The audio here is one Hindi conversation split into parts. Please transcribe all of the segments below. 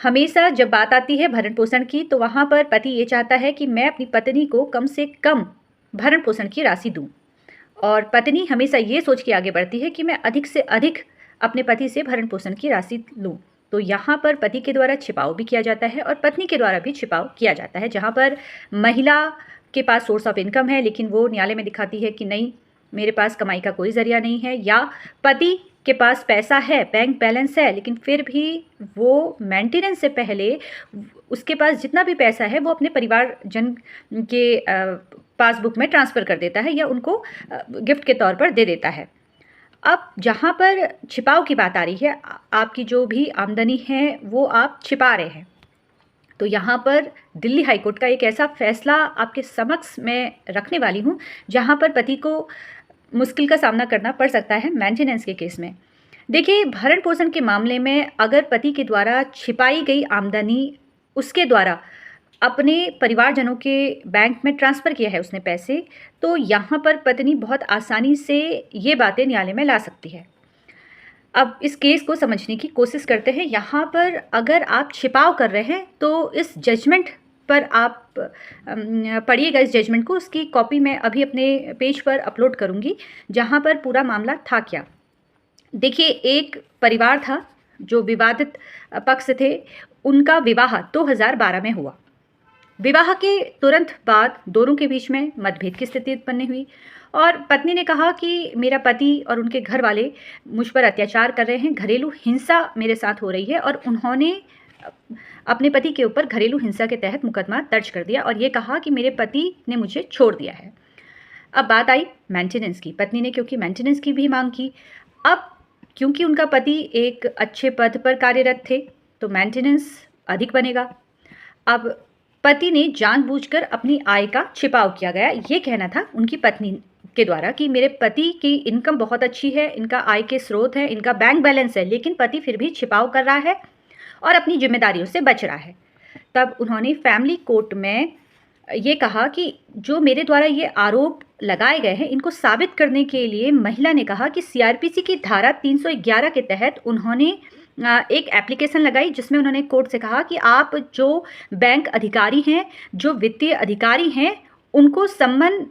हमेशा जब बात आती है भरण पोषण की तो वहाँ पर पति ये चाहता है कि मैं अपनी पत्नी को कम से कम भरण पोषण की राशि दूँ, और पत्नी हमेशा ये सोच के आगे बढ़ती है कि मैं अधिक से अधिक अपने पति से भरण पोषण की राशि लूँ। तो यहाँ पर पति के द्वारा छिपाव भी किया जाता है और पत्नी के द्वारा भी छिपाव किया जाता है। जहाँ पर महिला के पास सोर्स ऑफ इनकम है, लेकिन वो न्यायालय में दिखाती है कि नहीं, मेरे पास कमाई का कोई ज़रिया नहीं है, या पति के पास पैसा है, बैंक बैलेंस है, लेकिन फिर भी वो मेंटेनेंस से पहले उसके पास जितना भी पैसा है वो अपने परिवारजन के पासबुक में ट्रांसफ़र कर देता है या उनको गिफ्ट के तौर पर दे देता है। अब जहाँ पर छिपाव की बात आ रही है, आपकी जो भी आमदनी है वो आप छिपा रहे हैं, तो यहाँ पर दिल्ली हाई कोर्ट का एक ऐसा फैसला आपके समक्ष मैं रखने वाली हूँ जहाँ पर पति को मुश्किल का सामना करना पड़ सकता है मेंटेनेंस के केस में। देखिए, भरण पोषण के मामले में अगर पति के द्वारा छिपाई गई आमदनी उसके द्वारा अपने परिवारजनों के बैंक में ट्रांसफ़र किया है उसने पैसे, तो यहाँ पर पत्नी बहुत आसानी से ये बातें न्यायालय में ला सकती है। अब इस केस को समझने की कोशिश करते हैं। यहाँ पर अगर आप छिपाव कर रहे हैं तो इस जजमेंट पर आप पढ़िएगा इस जजमेंट को। उसकी कॉपी मैं अभी अपने पेज पर अपलोड करूँगी, जहाँ पर पूरा मामला था क्या। देखिए, एक परिवार था जो विवादित पक्ष थे, उनका विवाह 2012 में हुआ। विवाह के तुरंत बाद दोनों के बीच में मतभेद की स्थिति उत्पन्न हुई और पत्नी ने कहा कि मेरा पति और उनके घर वाले मुझ पर अत्याचार कर रहे हैं, घरेलू हिंसा मेरे साथ हो रही है, और उन्होंने अपने पति के ऊपर घरेलू हिंसा के तहत मुकदमा दर्ज कर दिया और ये कहा कि मेरे पति ने मुझे छोड़ दिया है। अब बात आई मेंटेनेंस की। पत्नी ने क्योंकि मेंटेनेंस की भी मांग की, अब क्योंकि उनका पति एक अच्छे पद पर कार्यरत थे तो मेंटेनेंस अधिक बनेगा। अब पति ने जानबूझकर अपनी आय का छिपाव किया गया। ये कहना था उनकी पत्नी के द्वारा कि मेरे पति की इनकम बहुत अच्छी है, इनका आय के स्रोत है, इनका बैंक बैलेंस है, लेकिन पति फिर भी छिपाव कर रहा है और अपनी जिम्मेदारियों से बच रहा है। तब उन्होंने फैमिली कोर्ट में ये कहा कि जो मेरे द्वारा ये आरोप लगाए गए हैं इनको साबित करने के लिए महिला ने कहा कि सीआरपीसी की धारा 311 के तहत उन्होंने एक एप्लीकेशन लगाई, जिसमें उन्होंने कोर्ट से कहा कि आप जो बैंक अधिकारी हैं, जो वित्तीय अधिकारी हैं, उनको सम्मन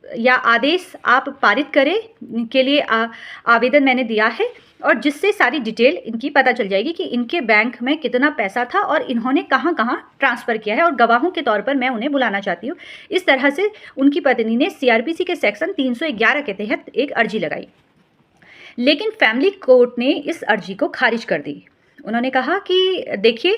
या आदेश आप पारित करें के लिए आवेदन मैंने दिया है, और जिससे सारी डिटेल इनकी पता चल जाएगी कि इनके बैंक में कितना पैसा था और इन्होंने कहाँ कहाँ ट्रांसफ़र किया है, और गवाहों के तौर पर मैं उन्हें बुलाना चाहती हूँ। इस तरह से उनकी पत्नी ने सीआरपीसी के सेक्शन 311 के तहत एक अर्जी लगाई, लेकिन फैमिली कोर्ट ने इस अर्जी को खारिज कर दी। उन्होंने कहा कि देखिए,